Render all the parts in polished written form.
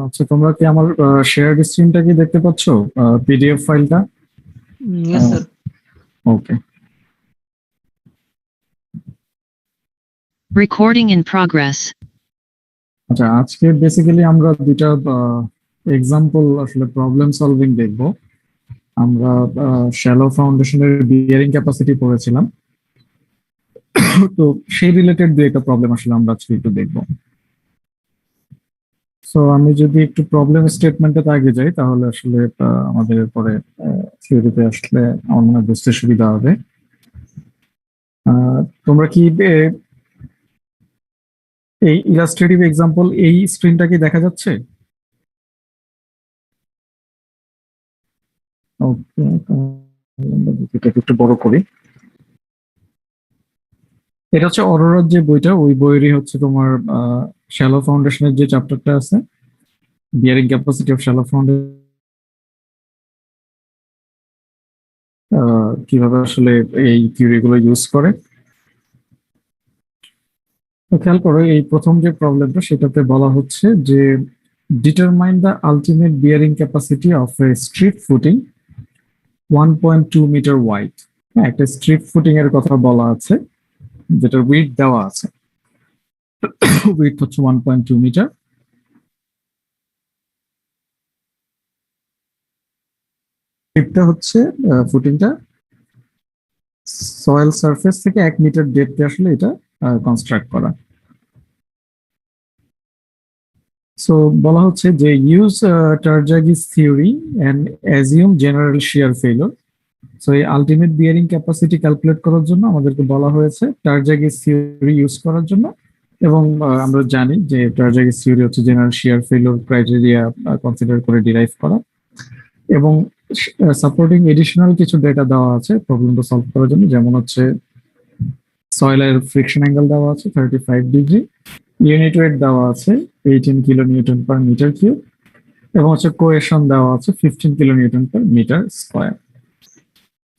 আচ্ছা, তোমরা কি আমার শেয়ার্ড স্ক্রিনটা কি দেখতে পাচ্ছ? পিডিএফ ফাইলটা? Yes, sir. Okay. Recording in progress. আচ্ছা, আজকে বেসিক্যালি আমরা দুইটা এক্সাম্পল আসলে প্রবলেম সলভিং দেখব। আমরা শ্যালো ফাউন্ডেশনের বিয়ারিং ক্যাপাসিটি পড়েছিলাম, তো সেই রিলেটেড দুই একটা প্রবলেম আসলে আমরা আজকে একটু দেখবো। সো আমি যদি একটু প্রবলেম স্টেটমেন্টে আগে যাই, তাহলে আসলে আমাদের পরে থিওরিতে আসলে আমার মনে হয় বুঝতে সুবিধা হবে। তোমরা কি এই ইলাস্ট্রেটিভ এক্সাম্পল এই স্ক্রিনটা কি দেখা যাচ্ছে? ওকে, এটাকে একটু বড় করি। এটা হচ্ছে অরোরার যে বইটা, ওই বইয়েরই হচ্ছে তোমার শ্যালো ফাউন্ডেশনের যে চ্যাপ্টারটা আছে, bearing capacity of shallow foundation, কিভাবে আসলে এই থিওরি গুলো ইউজ করে। তো খেয়াল করো, এই প্রথম যে প্রবলেমটা সেটাতে বলা হচ্ছে যে determine the ultimate bearing capacity of a strip footing 1.2 metre wide. হ্যাঁ, একটা স্ট্রিট ফুটিং এর কথা বলা আছে, যেটার উইথ দেওয়া আছে। উইথ হচ্ছে 1.2 মিটার। ডিপটা হচ্ছে ফুটিংটা সয়েল সারফেস থেকে 1 মিটার ডেপথে আসলে এটা কনস্ট্রাক্ট করা। সো বলা হচ্ছে যে use Terzaghi's theory and assume general shear failure. So এই আলটিমেট বিয়ারিং ক্যাপাসিটি ক্যালকুলেট করার জন্য আমাদেরকে বলা হয়েছে টারজাগিস থিওরি ইউজ করার জন্য, এবং আমরা জানি যে টারজাগিস থিওরি হচ্ছে general shear failure criteria consider করে ডিরাইভ করা, এবং সাপোর্টিং এডিশনাল কিছু ডেটা দেওয়া আছে প্রবলেমটা সলভ করার জন্য। যেমন হচ্ছে সয়েলের ফ্রিকশন অ্যাঙ্গেল দেওয়া আছে 35 ডিগ্রি, ইউনিট ওয়েট দেওয়া আছে 18 kilo newton per metre cube, এবং হচ্ছে কোয়েশন দেওয়া আছে 15 kilo newton per metre square.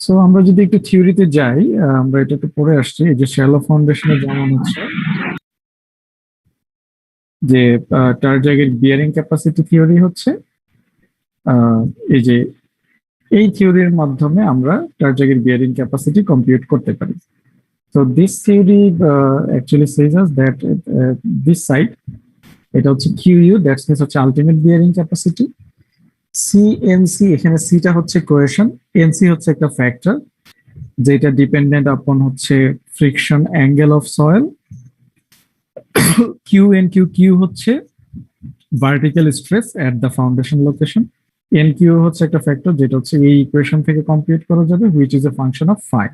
So আমরা যদি একটু থিওরিতে যাই, আমরা এটা একটু পড়ে আসছি। এই যে শ্যালো ফাউন্ডেশনে যেমন হচ্ছে যে টারজাগের বিয়ারিং ক্যাপাসিটি থিওরি হচ্ছে এই যে এই থিওরির মাধ্যমে আমরা টারজাগের বিয়ারিং ক্যাপাসিটি কম্পিউট করতে পারি। So this theory actually says us that this side, এটা হচ্ছে QU, that means হচ্ছে আলটিমেট বিয়ারিং ক্যাপাসিটি। CNC, এখানে সিটা হচ্ছে কোয়েশন, এনসি হচ্ছে একটা ফ্যাক্টর যেটা ডিপেন্ডেন্ট আপন হচ্ছে friction angle of soil. Q হচ্ছে vertical stress at the foundation location. Nq হচ্ছে একটা ফ্যাক্টর যেটা হচ্ছে এই ইকুয়েশন থেকে কম্পিউট করা যাবে, which is a function of phi.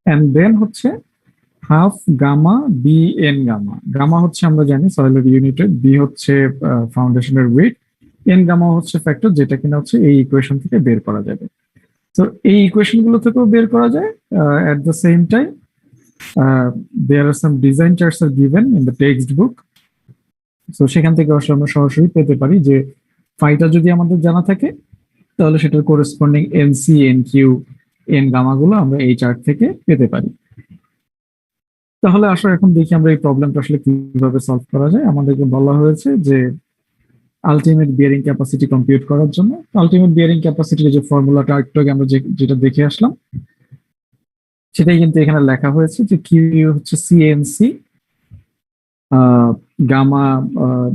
And then হচ্ছে half gamma B N gamma. Gamma হচ্ছে আমরা জানি সয়েলের ইউনিটেড, বি হচ্ছে ফাউন্ডেশনের ওয়েট, এন গামা হচ্ছে ফ্যাক্টর যেটা কিনা হচ্ছে এই ইকুয়েশন থেকে বের করা যাবে। তো এই ইকুয়েশন গুলো থেকেও বের করা যায়। At the same time there are some design charts are given in the text book. তো সেখান থেকে আসলে আমরা সরাসরি পেতে পারি যে ফাইটা যদি আমাদের জানা থাকে, তাহলে সেটার corresponding Nc, N q, N gamma গুলো আমরা এই চার্ট থেকে পেতে পারি। তাহলে আসলে এখন দেখি আমরা এই প্রবলেমটা আসলে কিভাবে সলভ করা যায়। আমাদেরকে বলা হয়েছে যে আলটিমেট বিয়ারিং ক্যাপাসিটি কম্পিউট করার জন্য আলটিমেট বিয়ারিং ক্যাপাসিটির যে ফর্মুলাটা একটু আগে আমরা যেটা দেখে আসলাম, সেটাই কিন্তু এখানে লেখা হয়েছে যে কিউ হচ্ছে CNC gamma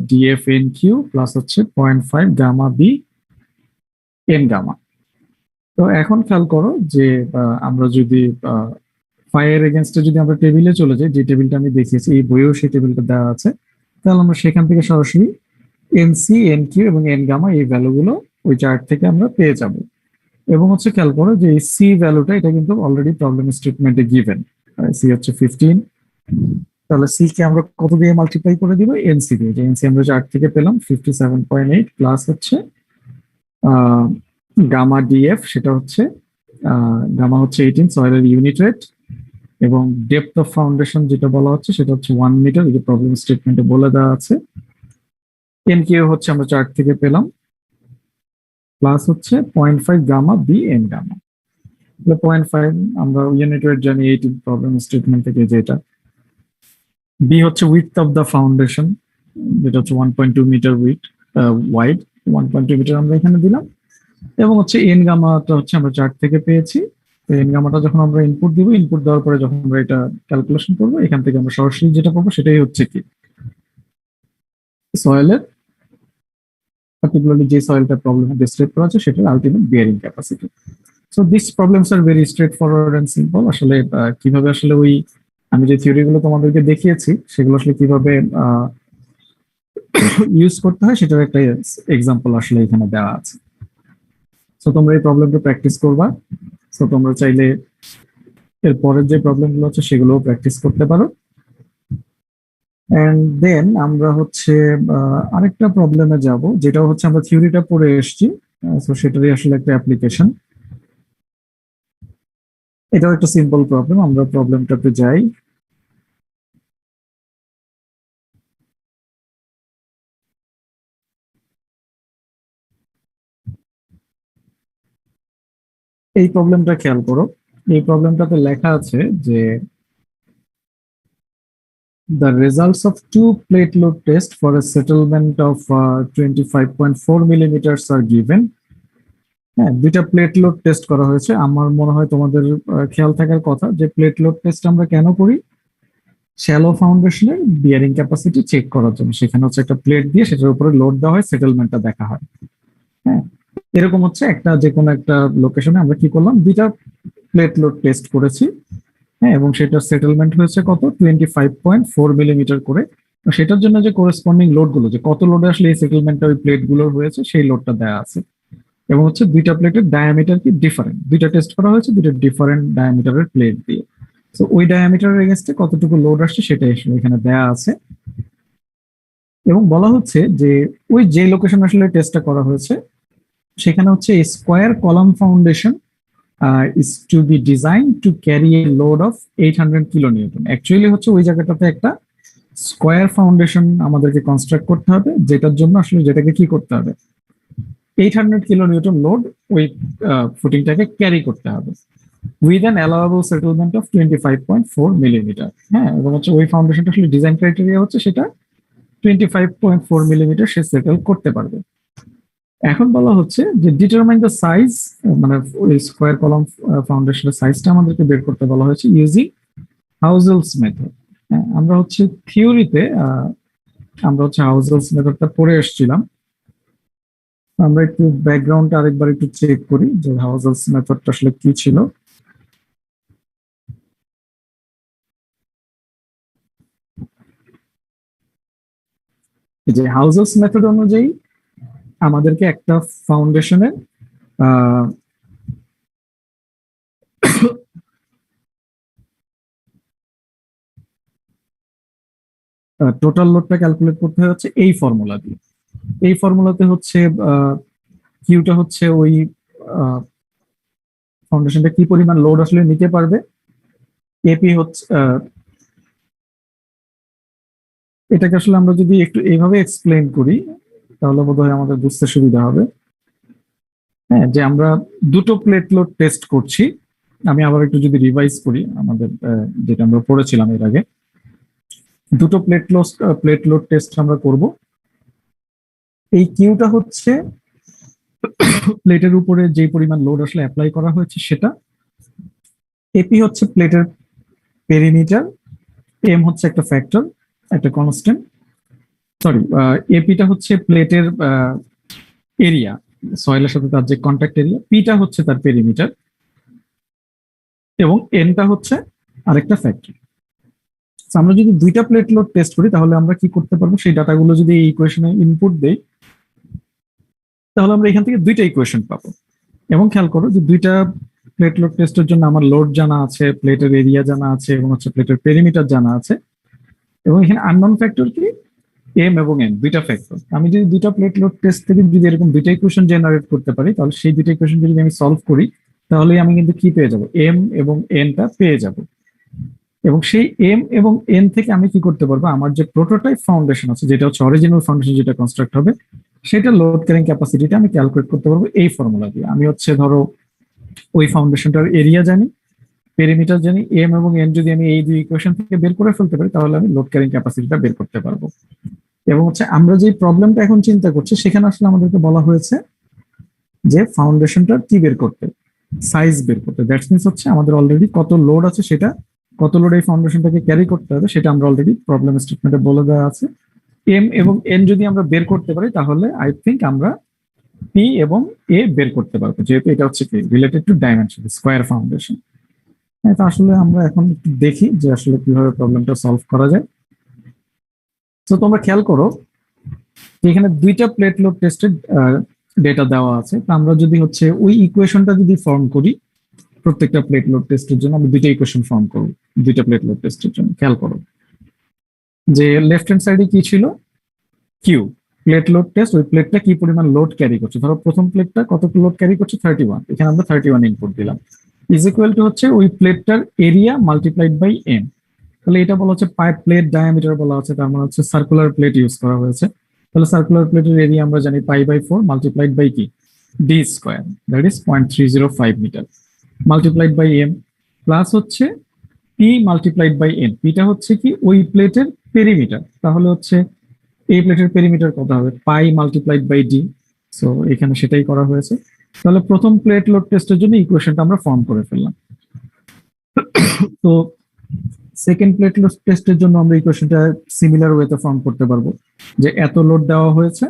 DF N Q plus হচ্ছে 0.5 গামা বি এন গামা। তো এখন খেয়াল করো যে আমরা যদি ফায়ার এগেনস্টে যদি আমরা টেবিলে চলে যাই, যে টেবিলটা আমি দেখিয়েছি এই বইয়েও সেই টেবিলটা দেওয়া আছে, তাহলে আমরা সেখান থেকে সরাসরি এনসি, এন কিউ এবং এন গামা এই ভ্যালুগুলো ওই চার্ট থেকে আমরা পেয়ে যাব। এবং হচ্ছে খেয়াল করো যে এই সি ভ্যালুটা এটা কিন্তু অলরেডি প্রবলেম স্টেটমেন্টে গিভেন। সি হচ্ছে 15, তাহলে সি কে আমরা কত দিয়ে মাল্টিপ্লাই করে দিব? এনসি দিয়ে। যে এনসি আমরা চার্ট থেকে পেলাম 57.8 প্লাস হচ্ছে গামা ডিএফ, সেটা হচ্ছে গামা হচ্ছে 18 সয়েলের ইউনিট ওয়েট, এবং ডেপথ অফ ফাউন্ডেশন যেটা বলা হচ্ছে সেটা হচ্ছে 1 মিটার, এই যে প্রবলেম স্টেটমেন্টে বলে দেওয়া আছে। এন কিউ হচ্ছে আমরা চার্ট থেকে পেলাম, প্লাস হচ্ছে 0.5 গামা বি এন গামা। 0.5 আমরা ইউনিট ওয়েট জানি 18 প্রবলেম স্টেটমেন্ট থেকে, যেটা বি হচ্ছে উইডথ অফ দ্য ফাউন্ডেশন, যেটা হচ্ছে 1.2 মিটার ওয়াইড, 1.2 মিটার আমরা এখানে দিলাম। এবং হচ্ছে এন গামাটা হচ্ছে আমরা চার্ট থেকে পেয়েছি। এন গামাটা যখন আমরা ইনপুট দিব, ইনপুট দেওয়ার পরে যখন আমরা এটা ক্যালকুলেশন করবো, এখান থেকে আমরা সরাসরি যেটা পাবো সেটাই হচ্ছে কি সয়েলের, পার্টিকুলারলি যে সয়েলটা প্রবলেম ডিসক্রাইব করা আছে সেটার ultimate bearing capacity. So this problems are very straight forward and simple. আসলে কিভাবে আসলে ওই আমি যে থিওরি গুলো তোমাদেরকে দেখিয়েছি সেগুলো আসলে কিভাবে ইউজ করতে হয় সেটার একটা এক্সাম্পল আসলে এখানে দেওয়া আছে। সো তোমরা এই প্রবলেমটা প্র্যাকটিস করবা। সো তোমরা চাইলে এর পরের যে প্রবলেম গুলো আছে সেগুলোও প্র্যাকটিস করতে পারো। এন্ড দেন আমরা হচ্ছে আরেকটা প্রবলেমে যাব, যেটা হচ্ছে আমরা থিওরিটা পড়ে এসেছি। সো সেটারই আসলে একটা অ্যাপ্লিকেশন। এটাও একটা সিম্পল প্রবলেম, আমরা প্রবলেমটাতে যাই। এই প্রবলেমটা খেয়াল করো। এই প্রবলেমটাতে লেখা আছে যে the results of two plate load tests for a settlement of 25.4 millimeters are given. হ্যাঁ, দুইটা প্লেট লোড টেস্ট করা হয়েছে। আমার মনে হয় তোমাদের খেয়াল থাকার কথা যে প্লেট লোড টেস্ট আমরা কেন করি, শ্যালো ফাউন্ডেশনের বিয়ারিং ক্যাপাসিটি চেক করার জন্য। সেখানে হচ্ছে একটা প্লেট দিয়ে সেটার উপরে লোড দেওয়া হয়, সেটেলমেন্টটা দেখা হয়। হ্যাঁ, এরকম হচ্ছে একটা যে কোনো একটা লোকেশনে আমরা কি করলাম, দুইটা প্লেট লোড টেস্ট করেছি। হ্যাঁ, এবং সেটার সেটেলমেন্ট হয়েছে কত, 25.4 মিলিমিটার করে। সেটার জন্য যে করেসপন্ডিং লোড গুলো, যে কত লোডে আসলে এই সেটেলমেন্টটা ওই প্লেট গুলোর হয়েছে সেই লোডটা দেওয়া আছে। এবং হচ্ছে দুইটা প্লেটের ডায়ামিটার কি ডিফারেন্ট, দুইটা টেস্ট করা হয়েছে দুইটা ডিফারেন্ট ডায়ামিটারের প্লেট দিয়ে। তো ওই ডায়ামিটারের এগেনস্টে কতটুকু লোড আসছে সেটা এখানে দেয়া আছে। এবং বলা হচ্ছে যে ওই যে লোকেশন আসলে টেস্টটা করা হয়েছে সেখানে হচ্ছে square column foundation is to be designed to carry a load of 800 kilonewton. Actually হচ্ছে ওই জায়গাটাতে একটা স্কোয়ার ফাউন্ডেশন আমাদেরকে কনস্ট্রাক্ট করতে হবে, যেটার জন্য আসলে যেটাকে কি করতে হবে, 800 কিলোনিউটন লোড ওই ফুটিংটাকে ক্যারি করতে হবে with an allowable settlement of 25.4 millimetre. হ্যাঁ, এবং হচ্ছে ওই ফাউন্ডেশনটা আসলে ডিজাইন ক্রাইটেরিয়া হচ্ছে সেটা 25.4 মিলিমিটার সে সেটেল করতে পারবে। এখন বলা হচ্ছে যে ডিটারমাইন দ্য সাইজ, মানে ওই স্কোয়ার কলাম ফাউন্ডেশনের সাইজটা আমাদেরকে বের করতে বলা হয়েছে ইউজিং হাউজেলস মেথড। আমরা হচ্ছে থিওরিতে আমরা হচ্ছে হাউজেলস মেথডটা পড়ে এসেছিলাম। আমরা একটু ব্যাকগ্রাউন্ড আরেকবার একটু চেক করি যে হাউজেলস মেথডটা আসলে কি ছিল। যে হাউজেলস মেথড অনুযায়ী আমাদেরকে একটা ফাউন্ডেশনের টোটাল লোডটা ক্যালকুলেট করতে হচ্ছে এই ফর্মুলা দিয়ে। এই ফর্মুলাতে হচ্ছে কিউটা হচ্ছে ওই ফাউন্ডেশনটা কি পরিমাণ লোড আসলে নিতে পারবে, এপি হচ্ছে এটাকে আসলে আমরা যদি একটু এইভাবে এক্সপ্লেন করি তাহলে বোধহয় আমাদের বুঝতে সুবিধা হবে। হ্যাঁ, যে আমরা দুটো প্লেট লোড টেস্ট করছি। আমি আবার একটু যদি রিভাইজ করি আমাদের যেটা আমরা পড়েছিলাম এর আগে, দুটো প্লেট লোড টেস্ট আমরা করব। এই কিউটা হচ্ছে প্লেটের উপরে যে পরিমাণ লোড আসলে অ্যাপ্লাই করা হয়েছে সেটা, এপি হচ্ছে প্লেটের পেরিমিটার, এম হচ্ছে একটা ফ্যাক্টর, একটা কনস্ট্যান্ট, সরি এপিটা হচ্ছে প্লেটের এরিয়া, সয়েলের সাথে তার যে কন্ট্যাক্ট এরিয়া, পিটা হচ্ছে তার পেরিমিটার, এবং এনটা হচ্ছে আরেকটা ফ্যাক্টর। আমরা যদি দুইটা প্লেট লোড টেস্ট করি তাহলে আমরা কি করতে পারবো, সেই ডাটাগুলো যদি এই ইকুয়েশনে ইনপুট দেই তাহলে আমরা এখান থেকে দুইটা ইকুয়েশন পাবো। এবং খেয়াল করো যে দুইটা প্লেট লোড টেস্টের জন্য আমার লোড জানা আছে, প্লেটের এরিয়া জানা আছে, এবং হচ্ছে প্লেটের পেরিমিটার জানা আছে। এবং এখানে আননোন ফ্যাক্টর কি, এম এবং এন, দুইটা ফ্যাক্টর। আমি যদি দুইটা প্লেট লোড টেস্ট থেকে যদি এরকম দুইটা ইকুয়েশন জেনারেট করতে পারি তাহলে সেই দুইটা ইকুয়েশন যদি আমি সলভ করি তাহলে আমি কিন্তু কি পেয়ে যাব, এম এবং এনটা পেয়ে যাব। এবং সেই এম এবং এন থেকে আমি কি করতে পারবো, আমার যে প্রোটোটাইপ ফাউন্ডেশন আছে, যেটা হচ্ছে অরিজিনাল ফাউন্ডেশন যেটা কনস্ট্রাক্ট হবে, সেটা লোড ক্যারিং ক্যাপাসিটিটা আমি ক্যালকুলেট করতে পারবো এই ফর্মুলা দিয়ে। আমি হচ্ছে ধরো ওই ফাউন্ডেশনটার এরিয়া জানি, পেরিমিটার জানি, এম এবং এন যদি আমি এই দুই ইকুয়েশন থেকে বের করে ফেলতে পারি তাহলে আমি লোড ক্যারিং ক্যাপাসিটিটা বের করতে পারবো। এবং হচ্ছে আমরা যে প্রবলেমটা এখন চিন্তা করছি সেখানে আসলে আমাদেরকে বলা হয়েছে যে ফাউন্ডেশনটা কি বের করতে, সাইজ বের করতে। দ্যাটস মিনস হচ্ছে আমাদের অলরেডি কত লোড আছে, সেটা কত লোড এই ফাউন্ডেশনটাকে ক্যারি করতে হবে সেটা আমরা অলরেডি প্রবলেম স্টেটমেন্টে বলে দেওয়া আছে। এম এবং এন যদি আমরা বের করতে পারি তাহলে আই থিঙ্ক আমরা পি এবং এ বের করতে পারবো, যেহেতু এটা হচ্ছে কি related to dimension square foundation. হ্যাঁ, তো আসলে আমরা এখন একটু দেখি যে আসলে কিভাবে প্রবলেমটা সলভ করা যায়। তো তোমরা খেয়াল করো এখানে দুইটা প্লেট লোড টেস্টের ডেটা দেওয়া আছে। তো আমরা যদি হচ্ছে ওই ইকুয়েশনটা যদি ফর্ম করি, প্রত্যেকটা প্লেট লোড টেস্টের জন্য আমরা দুইটা ইকুয়েশন ফর্ম করবো দুইটা প্লেট লোড টেস্টের জন্য। খেয়াল করো যে লেফট হ্যান্ড সাইডে কি ছিল, কিউ প্লেট লোড টেস্ট, ওই প্লেটটা কি পরিমাণ লোড ক্যারি করছে। ধরো প্রথম প্লেটটা কত লোড ক্যারি করছে 31, এখানে আমরা 31 ইনপুট দিলাম, ইজ ইকুয়াল টু হচ্ছে ওই প্লেটটার এরিয়া মাল্টিপ্লাইড বাই এম। তাহলে এটা বলা হচ্ছে পাই প্লেট ডায়ামিটার বলা হচ্ছে, তার মানে হচ্ছে সার্কুলার প্লেট ইউজ করা হয়েছে। তাহলে সার্কুলার প্লেটের এরিয়া আমরা জানি π/4 মাল্টিপ্লাইড বাই কি D square, that is 0.305 metre, multiplied by M, plus হচ্ছে পি মাল্টিপ্লাইড বাই এন। পিটা হচ্ছে কি ওই প্লেটের পেরিমিটার, তাহলে হচ্ছে এই প্লেটের পেরিমিটার কত হবে পাই মাল্টিপ্লাইড বাই ডি। সো এখানে সেটাই করা হয়েছে। তাহলে প্রথম প্লেট লোড টেস্টের জন্য ইকুয়েশনটা আমরা ফর্ম করে ফেললাম। তো সেকেন্ড প্লেট লোড টেস্টের জন্য আমরা ইকুয়েশনটা সিমিলার ওয়েতে ফর্ম করতে পারবো, যে এত লোড দেওয়া হয়েছে,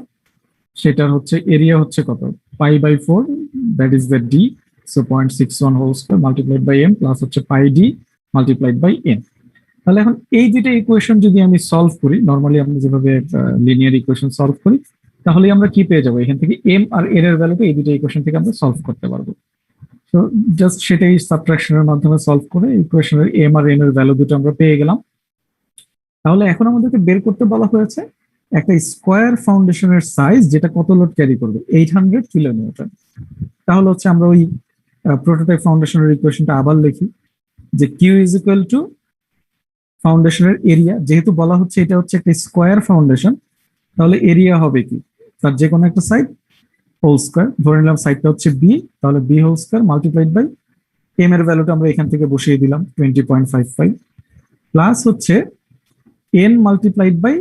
সেটার হচ্ছে এরিয়া হচ্ছে কত π/4, that is the D, so 0.61 whole square multiplied by M plus হচ্ছে pi D multiplied by N. তাহলে এখন এই দুইটা ইকুয়েশন যদি আমি সলভ করি, নর্মালি আমরা যেভাবে লিনিয়ার ইকুয়েশন সলভ করি, তাহলে আমরা কি পেয়ে যাবো এখান থেকে এম আর এন এর ভ্যালুটা এই দুইটা ইকুয়েশন থেকে আমরা সলভ করতে পারবো। তো জাস্ট সেটাই সাবট্রাকশনের মাধ্যমে সলভ করে ইকুয়েশনের এম আর এন এর ভ্যালু দুটো আমরা পেয়ে গেলাম। তাহলে এখন আমাদেরকে বের করতে বলা হয়েছে একটা স্কোয়ার ফাউন্ডেশনের সাইজ যেটা কত লোড ক্যারি করবে 800 কিলোনিউটন। তাহলে হচ্ছে আমরা ওই প্রোটোটাইপ ফাউন্ডেশনের ইকুয়েশনটা আবার লিখি, যে কিউ ইজ ইকুয়াল টু ফাউন্ডেশনের এরিয়া, যেহেতু বলা হচ্ছে এটা হচ্ছে একটা স্কোয়ার ফাউন্ডেশন, তাহলে এরিয়া হবে কি তার যে কোনো একটা সাইড হোল স্কোয়ার, ধরে নিলাম সাইডটা হচ্ছে বি, তাহলে B whole square multiplied by M এর ভ্যালুটা আমরা এখান থেকে বসিয়ে দিলাম 20.55, প্লাস হচ্ছে এন মাল্টিপ্লাইড বাই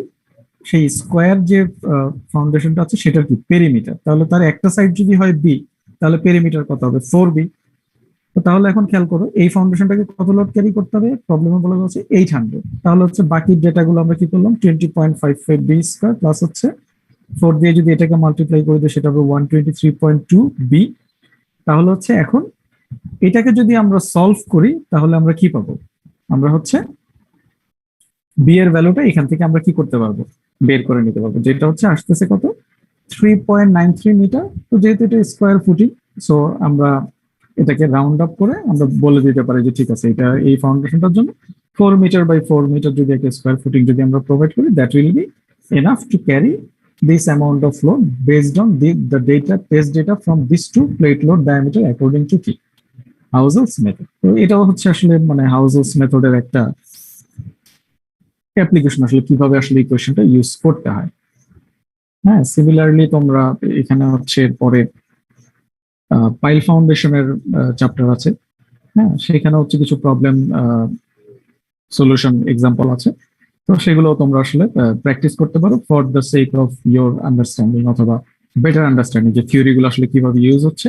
সেই স্কোয়ার যে ফাউন্ডেশনটা আছে সেটার কি পেরিমিটার, তাহলে তার একটা সাইড যদি হয় বি তাহলে পেরিমিটার কত হবে 4b। তো তাহলে এখন খেয়াল করো এই ফাউন্ডেশনটাকে কত লোড ক্যারি করতে হবে, প্রবলেমে বলা হচ্ছে 800। তাহলে হচ্ছে বাকি ডেটাগুলো আমরা কি করলাম 20.55 বি স্কোয়ার প্লাস হচ্ছে 4 দিয়ে যদি এটাকে মাল্টিপ্লাই করে দিই সেটা হবে 123.2 বি। তাহলে হচ্ছে এখন এটাকে যদি আমরা সলভ করি তাহলে আমরা কি পাবো, আমরা হচ্ছে বি এর ভ্যালুটা এখান থেকে আমরা কি করতে পারবো বের করে নিতে পারবো, যেটা হচ্ছে আসতেছে কত 3.93 মিটার। তো যেহেতু এটা স্কোয়ার ফুটিং, সো আমরা এটাকে রাউন্ড আপ করে আমরা বলে দিতে পারি যে ঠিক আছে এটা এই ফাউন্ডেশনটার জন্য 4 মিটার/4 মিটার যদি একটা স্কোয়ার ফুটিং যদি আমরা প্রোভাইড করি, that will be enough to carry this amount of load based on the data test data from these two plate load diameter according to কি হাউজেলস মেথড। তো এটাও হচ্ছে আসলে মানে হাউজেলস মেথডের একটা অ্যাপ্লিকেশন, আসলে কিভাবে আসলে ইকুয়েশনটা ইউজ করতে হয়। হ্যাঁ, সিমিলারলি তোমরা এখানে হচ্ছে পরে পাইল ফাউন্ডেশনের চ্যাপ্টার আছে, হ্যাঁ সেখানে হচ্ছে কিছু প্রবলেম সলিউশন এক্সাম্পল আছে। তো সেগুলো তোমরা আসলে প্র্যাকটিস করতে পারো for the sake of your understanding, অথবা বেটার আন্ডারস্ট্যান্ডিং যে থিওরি গুলো আসলে কিভাবে ইউজ হচ্ছে,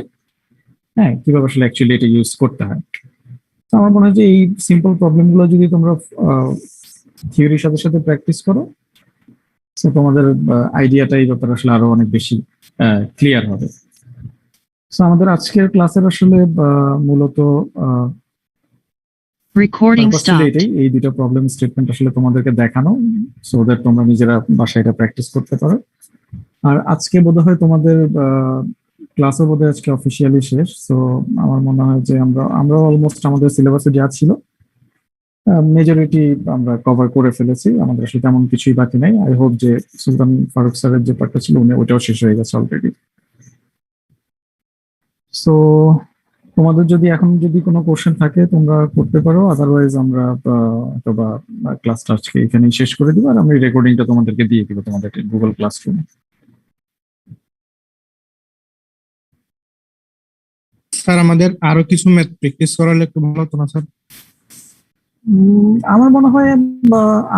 হ্যাঁ কিভাবে আসলে অ্যাকচুয়ালি এটা ইউজ করতে হয়। তো আমার মনে হয় যে এই সিম্পল প্রবলেম গুলো যদি তোমরা থিওরির সাথে সাথে প্র্যাকটিস করো, তো তোমাদের আইডিয়াটা এই ব্যাপারে আসলে আরো অনেক বেশি ক্লিয়ার হবে। তো আমাদের আজকের ক্লাসের আসলে মূলত Recording purpose ছিল stopped. এটাই, এই দুটো প্রবলেম স্টেটমেন্ট আসলে তোমাদেরকে দেখানো, সো দ্যাট তোমরা নিজেরা বাসায় এটা প্র্যাকটিস করতে পারো। আর আজকে বোধহয় তোমাদের ক্লাসও বোধহয় আজকে অফিসিয়ালি শেষ। সো আমার মনে হয় যে আমরা অলমোস্ট আমাদের সিলেবাসে যা ছিল মেজরিটি আমরা কভার করে ফেলেছি, আমাদের আসলে তেমন কিছুই বাকি নাই। আই হোপ যে সুলতান ফারুক স্যারের যে পার্টটা ছিল উনি ওটাও শেষ হয়ে গেছে অলরেডি। সো তোমাদের যদি এখন যদি কোনো কোশ্চেন থাকে তোমরা করতে পারো, আদারওয়াইজ আমরা অথবা ক্লাসটা আজকে এখানেই শেষ করে দিব, আর আমি রেকর্ডিংটা তোমাদেরকে দিয়ে দিব তোমাদের গুগল ক্লাসরুমে। স্যার আমাদের আরো কিছু ম্যাথ প্র্যাকটিস করালে একটু ভালো হতো না স্যার? আমার মনে হয়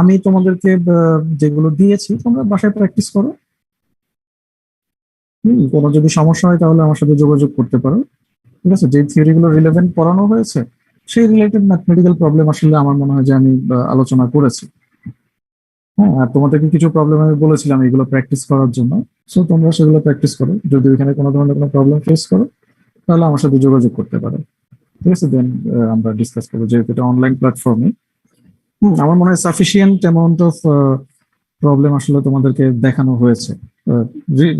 আমি তোমাদেরকে যেগুলো দিয়েছি তোমরা বাসায় প্র্যাকটিস করো। কোনো যদি সমস্যা হয় তাহলে আমার সাথে যোগাযোগ করতে পারো। ঠিক আছে, যে থিওরি গুলো রিলেভেন্ট পড়ানো হয়েছে সেই রিলেটেড ম্যাথমেটিক্যাল প্রবলেম আসলে আমার মনে হয় যে আমি আলোচনা করেছি। হ্যাঁ, আর তোমাদেরকে কিছু প্রবলেম আমি বলেছিলাম এগুলো প্র্যাকটিস করার জন্য। সো তোমরা সেগুলো প্র্যাকটিস করো, যদি এখানে কোনো ধরনের কোনো প্রবলেম ফেস করো তাহলে আমার সাথে যোগাযোগ করতে পারো। ঠিক আছে, দেন আমরা ডিসকাস করবো, যেহেতু এটা অনলাইন প্ল্যাটফর্মে। আমার মনে হয় সাফিসিয়েন্ট অ্যামাউন্ট অফ প্রবলেম আসলে তোমাদেরকে দেখানো হয়েছে,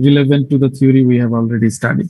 relevant to the theory we have already study.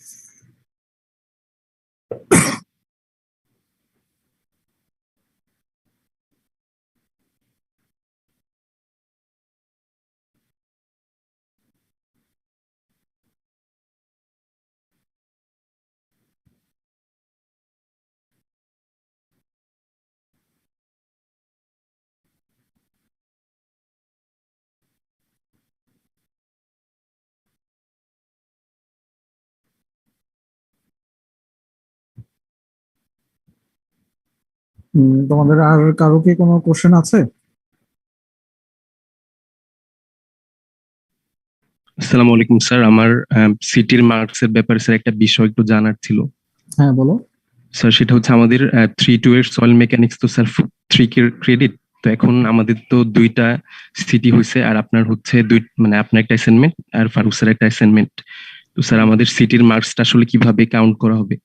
তোমাদের আর কারো কি কোনো কোশ্চেন আছে? আসসালামু আলাইকুম স্যার, আমার সিটির মার্কস এর ব্যাপারে স্যার একটা বিষয় একটু জানার ছিল। হ্যাঁ, বলো। স্যার সেটা হচ্ছে আমাদের 3-2 এর সয়েল মেকানিক্স তো স্যার 3 ক্রেডিট। তো এখন আমাদের তো দুইটা সিটি হয়েছে, আর আপনার হচ্ছে মানে আপনার একটা অ্যাসাইনমেন্ট আর ফারুক স্যার একটা অ্যাসাইনমেন্ট। তো স্যার আমাদের সিটির মার্কসটা আসলে কিভাবে কাউন্ট করা হবে?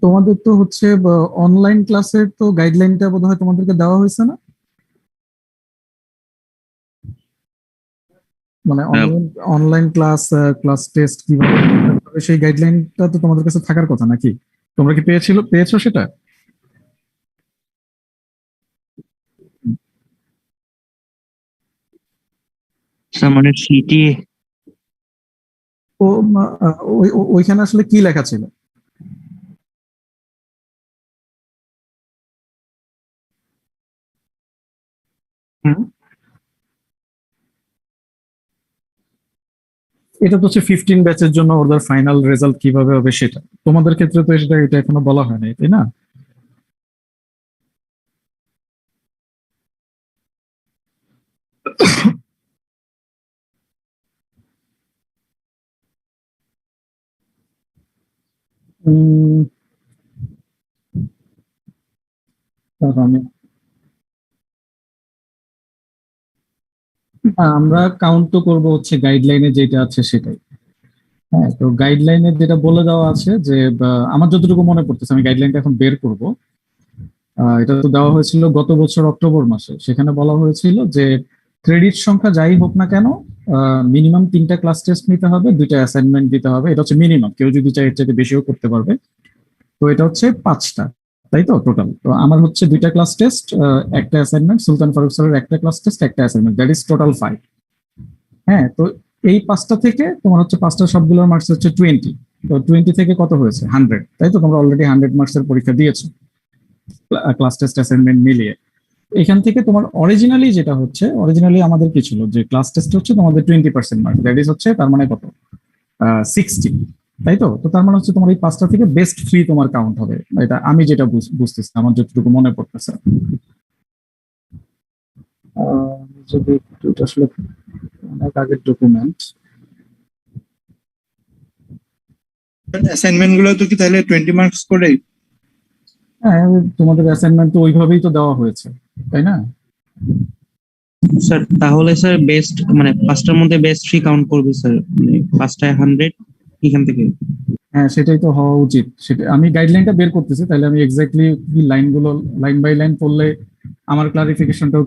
তোমাদের তো হচ্ছে অনলাইন ক্লাসের তো গাইডলাইনটা বোধহয় তোমাদেরকে দেওয়া হয়েছে না? মানে আহ, online online class, class test কিভাবে করতে হবে সেই গাইডলাইনটা তো তোমাদের কাছে থাকার কথা নাকি? তোমরা কি পেয়েছো সেটা? স্যার মানে সিটি ও ওইখানে আসলে কি লেখা ছিল? এটা তো হচ্ছে 15 ব্যাচের জন্য ওদের ফাইনাল রেজাল্ট কিভাবে হবে সেটা। তোমাদের ক্ষেত্রে তো এটা এখনো বলা হয় নাই, তাই না? উম, তারপর আমরা কাউন্ট তো করবো হচ্ছে গাইডলাইনে যেটা আছে সেটাই। হ্যাঁ, তো গাইডলাইনে যেটা বলে দেওয়া আছে যে আমার যতটুকু মনে পড়তেছে, আমি গাইডলাইনটা এখন বের করব। এটা তো দেওয়া হয়েছিল গত বছর অক্টোবর মাসে। সেখানে বলা হয়েছিল যে ক্রেডিট সংখ্যা যাই হোক না কেন, মিনিমাম 3টা ক্লাস টেস্ট নিতে হবে, 2টা অ্যাসাইনমেন্ট দিতে হবে। এটা হচ্ছে মিনিমাম, কেউ যদি চাই এর চাইতে বেশিও করতে পারবে। তো এটা হচ্ছে 5টা, তাই তো টোটাল। তো আমার হচ্ছে 2টা ক্লাস টেস্ট, একটা অ্যাসাইনমেন্ট, সুলতান ফারুক স্যারের একটা ক্লাস টেস্ট, একটা অ্যাসাইনমেন্ট, দ্যাট ইজ টোটাল 5। হ্যাঁ, তো এই 5টা থেকে তোমার হচ্ছে 5টা সবগুলোর মার্কস হচ্ছে 20। তো 20 থেকে কত হয়েছে? 100। তাই তো, তোমরা অলরেডি 100 মার্কসের পরীক্ষা দিয়েছো ক্লাস টেস্ট অ্যাসাইনমেন্ট মিলিয়ে। এখান থেকে তোমার অরিজিনালি যেটা হচ্ছে, অরিজিনালি আমাদের কি ছিল যে ক্লাস টেস্ট হচ্ছে তোমাদের 20% মার্ক, দ্যাট ইজ হচ্ছে তার মানে কত, 60। তাই তো। তো তার মানে হচ্ছে তোমার এই 5টা থেকে বেস্ট 3 তোমার কাউন্ট হবে। এটা আমি যেটা বুঝতেছি, আমার যতটুকু মনে পড়তেছে। যদি একটু, এটা আসলে অনেক আগের ডকুমেন্ট। অ্যাসাইনমেন্ট গুলো তো কি তাহলে 20 মার্কস করে? হ্যাঁ, তোমাদের অ্যাসাইনমেন্ট তো ওইভাবেই তো দেওয়া হয়েছে, তাই না? স্যার তাহলে স্যার বেস্ট মানে পাঁচটার মধ্যে বেস্ট থ্রি কাউন্ট করবে স্যার, মানে পাঁচটায় 100 এখান থেকে। হ্যাঁ, সেটাই তো হওয়া উচিত। সেটা আমি গাইডলাইনটা বের করতেছি, তাহলে আমি এক্স্যাক্টলি কি লাইনগুলো লাইন বাই লাইন পড়লে আমার ক্লারিফিকেশনটাও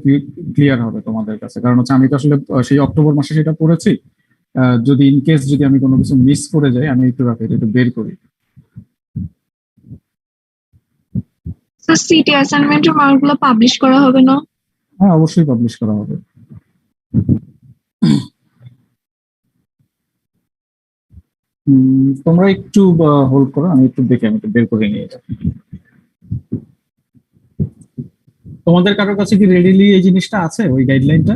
ক্লিয়ার হবে তোমাদের কাছে। কারণ হচ্ছে আমি তো আসলে সেই অক্টোবর মাসে সেটা পড়েছি। যদি ইন কেস যদি আমি কোনো কিছু মিস করে যাই, আমি একটু রাখি, একটু বের করি। স্যার সিটি অ্যাসাইনমেন্টের মার্কগুলো পাবলিশ করা হবে না? হ্যাঁ, অবশ্যই পাবলিশ করা হবে। তোমরা একটু হোল্ড করো, আমি একটু দেখে আমি একটু বের করে নিয়ে যাই। তোমাদের কারোর কাছে কি রেডিলি এই জিনিসটা আছে, ওই গাইডলাইনটা?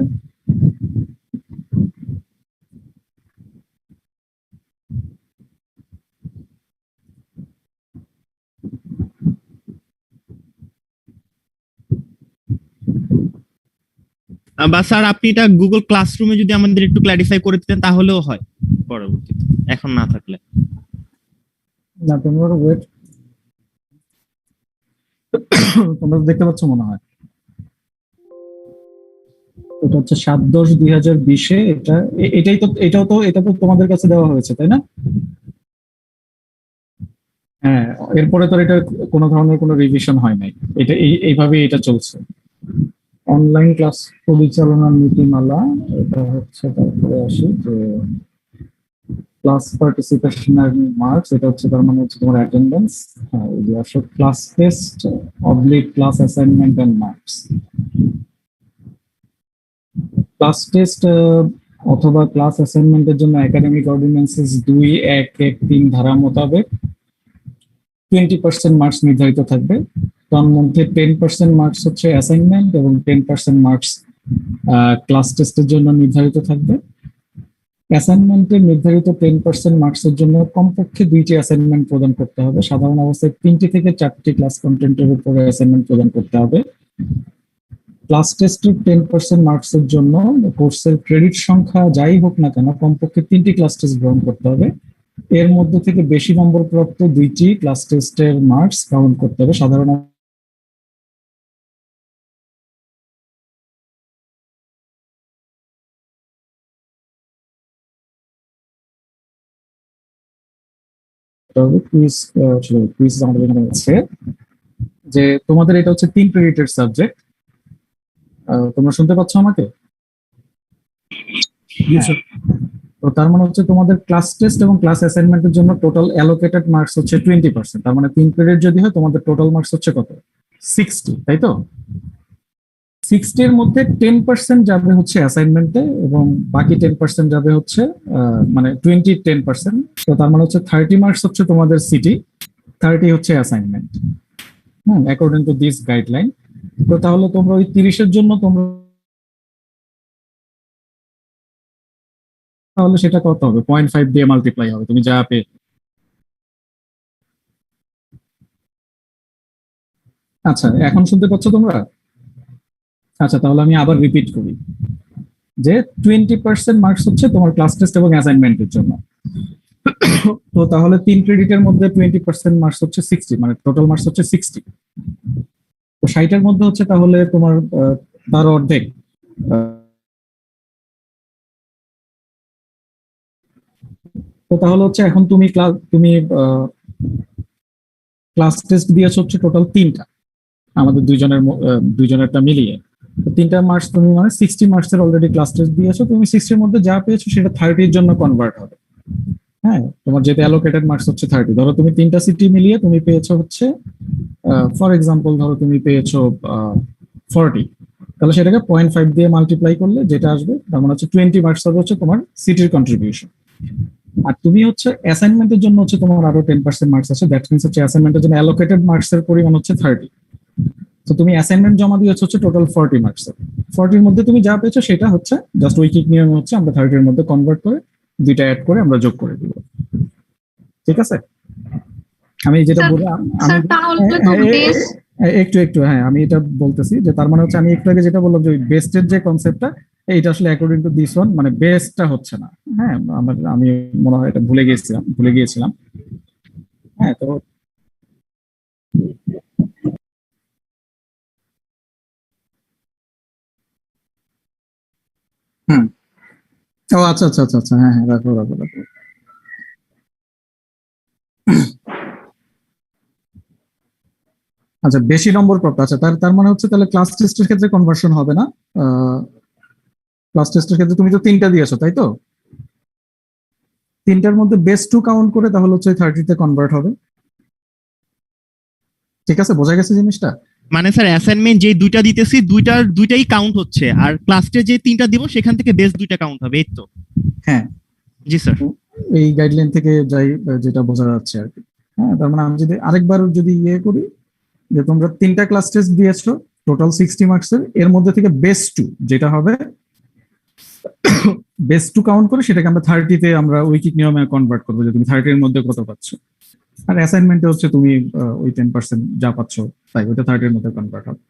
বা স্যার আপনি এটা গুগল ক্লাসরুমে যদি আমাদের একটু ক্ল্যারিফাই করে দিতেন তাহলেও হয় পরবর্তীতে, এখন না থাকলে। না তোমরা ওয়েট, তোমরা দেখতে পাচ্ছ মনে হয় এটা হচ্ছে 7/10/2020-এ, এটা তো তোমাদের কাছে দেওয়া হয়েছে তাই না? হ্যাঁ, এরপরে তো এটা কোনো ধরনের কোনো রিভিশন হয় নাই, এটা এইভাবে এটা চলছে। অনলাইন ক্লাস পরিচালনার নীতিমালা, এটা হচ্ছে, তারপরে আসি যে ক্লাস পার্টিসিপেশন আর মার্কস, এটা হচ্ছে তার মানে হচ্ছে তোমার অ্যাটেন্ডেন্স। হ্যাঁ, এই যে আসলে class test oblique class assignment and marks. Class test অথবা ক্লাস অ্যাসাইনমেন্টের জন্য একাডেমিক অর্ডিন্যান্সেস 2.1.1.3 ধারা মোতাবেক 20% মার্কস নির্ধারিত থাকবে। তার মধ্যে 10% মার্কস হচ্ছে অ্যাসাইনমেন্ট এবং 10% মার্কস ক্লাস টেস্টের জন্য নির্ধারিত থাকবে। অ্যাসাইনমেন্টের নির্ধারিত 10% মার্কসের জন্য কমপক্ষে 2টি অ্যাসাইনমেন্ট প্রদান করতে হবে। সাধারণ অবস্থায় 3টি থেকে 4টি ক্লাস কন্টেন্টের উপরে অ্যাসাইনমেন্ট প্রদান করতে হবে। ক্লাস টেস্টের 10% মার্কসের জন্য কোর্সের ক্রেডিট সংখ্যা যাই হোক না কেন কমপক্ষে 3টি ক্লাস টেস্ট গ্রহণ করতে হবে। এর মধ্যে থেকে বেশি নম্বর প্রাপ্ত 2টি ক্লাস টেস্টের মার্কস কাউন্ট করতে হবে। সাধারণ কুইজ, কুইজ আমাদের এখানে হচ্ছে যে তোমাদের এটা হচ্ছে 3 ক্রেডিটের সাবজেক্ট। তোমরা শুনতে পাচ্ছ আমাকে? তো তার মানে হচ্ছে তোমাদের ক্লাস টেস্ট এবং ক্লাস অ্যাসাইনমেন্টের জন্য টোটাল অ্যালোকেটেড মার্কস হচ্ছে 20%। তার মানে 3 ক্রেডিট যদি হয় তোমাদের টোটাল মার্কস হচ্ছে কত? 60, তাই তো? 60 এর মধ্যে 10% যাবে হচ্ছে অ্যাসাইনমেন্টে এবং বাকি 10% যাবে হচ্ছে মানে 10%। তো তার মানে হচ্ছে 30 মার্কস হচ্ছে তোমাদের সিটি, 30 হচ্ছে assignment, according to this guideline. তো তাহলে তোমরা ওই 30-এর জন্য তোমরা তাহলে সেটা কত হবে? 0.5 দিয়ে মাল্টিপ্লাই হবে তুমি যা পেয়ে। আচ্ছা, এখন শুনতে পাচ্ছ তোমরা? আচ্ছা, তাহলে আমি আবার রিপিট করি যে 20% মার্কস হচ্ছে তোমার ক্লাস টেস্ট এবং অ্যাসাইনমেন্টের জন্য। তো তাহলে 3 ক্রেডিটের মধ্যে 20% মার্কস হচ্ছে 60, মানে টোটাল মার্কস হচ্ছে 60। তো 60-এর মধ্যে হচ্ছে তাহলে তোমার তার অর্ধেক, তো তাহলে হচ্ছে এখন তুমি ক্লাস টেস্ট দিয়েছো হচ্ছে টোটাল 3টা, আমাদের দুইজনেরটা মিলিয়ে। তো 3টা মার্কস তুমি মানে 60 মার্কসের অলরেডি ক্লাস টেস্ট দিয়েছো, তুমি 60-এর মধ্যে যা পেয়েছো সেটা 30-এর জন্য কনভার্ট হবে। হ্যাঁ, তোমার যেটা অ্যালোকেটেড মার্কস হচ্ছে 30। ধরো তুমি 3টা সিটি মিলিয়ে তুমি পেয়েছো হচ্ছে ফর এক্সাম্পল ধরো তুমি পেয়েছো 40, তাহলে সেটাকে 0.5 দিয়ে মাল্টিপ্লাই করলে যেটা আসবে তার মানে হচ্ছে 20 মার্কস হবে হচ্ছে তোমার সিটির কন্ট্রিবিউশন। আর তুমি হচ্ছে অ্যাসাইনমেন্টের জন্য হচ্ছে তোমার আরো 10% মার্কস আছে, দ্যাট মিনস হচ্ছে অ্যাসাইনমেন্টের জন্য অ্যালোকেটেড মার্কসের পরিমাণ হচ্ছে 30। তো তুমি অ্যাসাইনমেন্ট জমা দিয়েছো হচ্ছে টোটাল 40 মার্কসের, 40-এর মধ্যে তুমি যা পেয়েছো সেটা হচ্ছে জাস্ট ঐকিক নিয়মে হচ্ছে আমরা 30-এর মধ্যে কনভার্ট করে 2টা অ্যাড করে আমরা যোগ করে দিব। ঠিক আছে? আমি যেটা বললাম, আমি একটু হ্যাঁ আমি এটা বলতেছি যে তার মানে হচ্ছে আমি একটু আগে যেটা বললাম যে ওই বেস্টের যে কনসেপ্টটা, এইটা আসলে অ্যাকর্ডিং টু দিস ওয়ান মানে বেস্টটা হচ্ছে না। হ্যাঁ, আমি মনে হয় এটা ভুলে গিয়েছিলাম। হ্যাঁ, তো হুম, ও আচ্ছা আচ্ছা আচ্ছা আচ্ছা, হ্যাঁ হ্যাঁ, রাখো। আচ্ছা, বেশি নম্বর প্রাপ্ত, আচ্ছা তার মানে হচ্ছে তাহলে ক্লাস টেস্টের ক্ষেত্রে কনভার্সন হবে না। ক্লাস টেস্টের ক্ষেত্রে তুমি তো 3টা দিয়েছো তাই তো? 3টার মধ্যে বেস্ট 2 কাউন্ট করে তাহলে হচ্ছে 30-তে কনভার্ট হবে। ঠিক আছে, বোঝা গেছে জিনিসটা? মানে স্যার অ্যাসাইনমেন্ট যে 2টা দিতেছি দুইটাই কাউন্ট হচ্ছে, আর ক্লাসে যে 3টা দিব সেখান থেকে বেস 2টা কাউন্ট হবে, এই তো? হ্যাঁ, জি স্যার। এই গাইডলাইন থেকে যাই যেটা বোঝা যাচ্ছে আর কি। হ্যাঁ, তার মানে আমি যদি আরেকবার যদি ইয়ে করি যে তোমরা 3টা ক্লাস টেস্ট দিয়েছো টোটাল 60 মার্কসের, এর মধ্যে থেকে বেস্ট 2 যেটা হবে বেস্ট 2 কাউন্ট করে সেটাকে আমরা 30-তে আমরা ঐকিক নিয়মে কনভার্ট করবো যে তুমি 30-এর মধ্যে কত পাচ্ছ। আর অ্যাসাইনমেন্টে হচ্ছে তুমি ওই 10% যা পাচ্ছ তাই ওইটা 30-এর মধ্যে কনভার্ট হবে।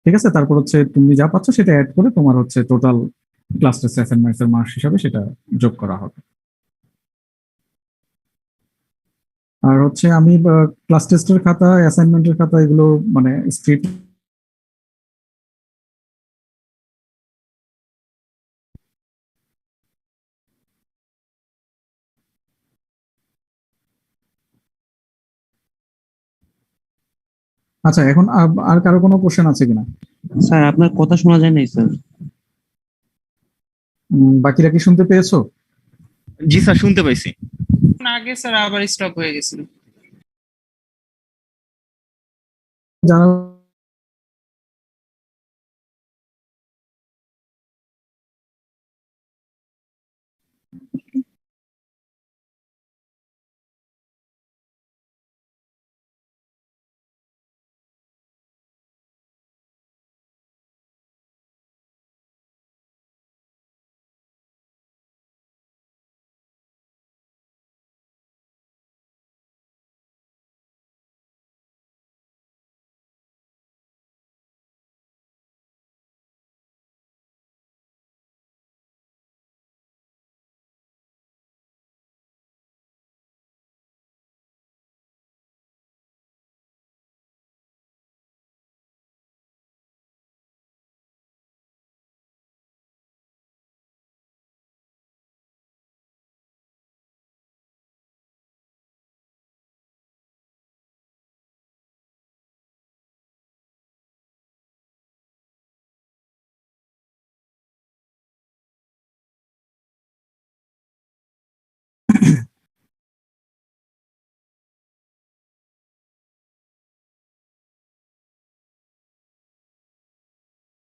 ঠিক আছে, তারপর হচ্ছে তুমি যা পাচ্ছ সেটা অ্যাড করে তোমার হচ্ছে টোটাল ক্লাস টেস্ট অ্যাসাইনমেন্টস এর মার্কস হিসাবে সেটা যোগ করা হবে। আর হচ্ছে আমি ক্লাস টেস্টের খাতা, অ্যাসাইনমেন্টের খাতা এগুলো মানে স্ট্রিট আচ্ছা, এখন আর কারো কোনো কোশ্চেন আছে কিনা? স্যার আপনার কথা শোনা যায় নাই স্যার। বাকিরা কি শুনতে পেয়েছো? জি স্যার, শুনতে পাইছি। আগে স্যার আবার স্টপ হয়ে গেছিল। যারা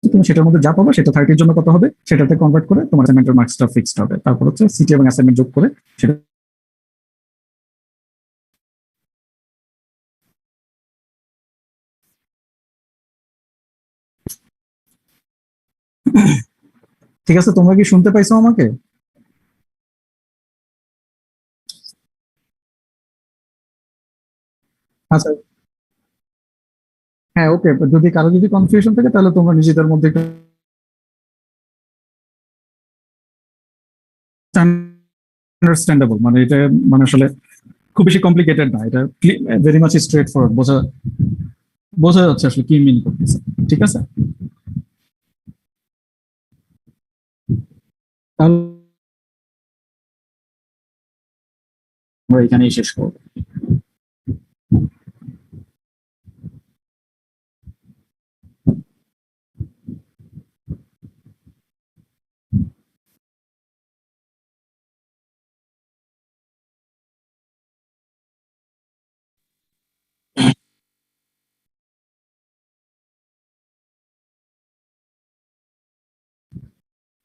তুমি সেটার মধ্যে যা পাবে সেটা 30 জন্য কত হবে সেটাতে কনভার্ট করে তোমার অ্যাসাইনমেন্টের মার্কসটা ফিক্সড হবে। তারপর হচ্ছে সিটি এবং অ্যাসাইনমেন্ট যোগ করে সেটা ঠিক আছে। তোমরা কি শুনতে পাইছো আমাকে? আচ্ছা, হ্যাঁ, ওকে। যদি কারো যদি কনফিউশন থাকে তাহলে তোমরা নিজেদের মধ্যে আন্ডারস্ট্যান্ডেবল, মানে এটা মানে আসলে খুব বেশি কমপ্লিকেটেড না, এটা ভেরি মাচ স্ট্রেট ফরওয়ার্ড, বোঝা বোঝা যাচ্ছে আসলে কি মিন করতেছে। ঠিক আছে, তাহলে আমরা এখানেই শেষ করবো।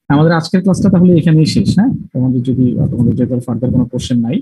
আমাদের আজকের ক্লাসটা তাহলে এখানেই শেষ। হ্যাঁ, তোমাদের যদি ফার্দার কোনো কোশ্চেন নাই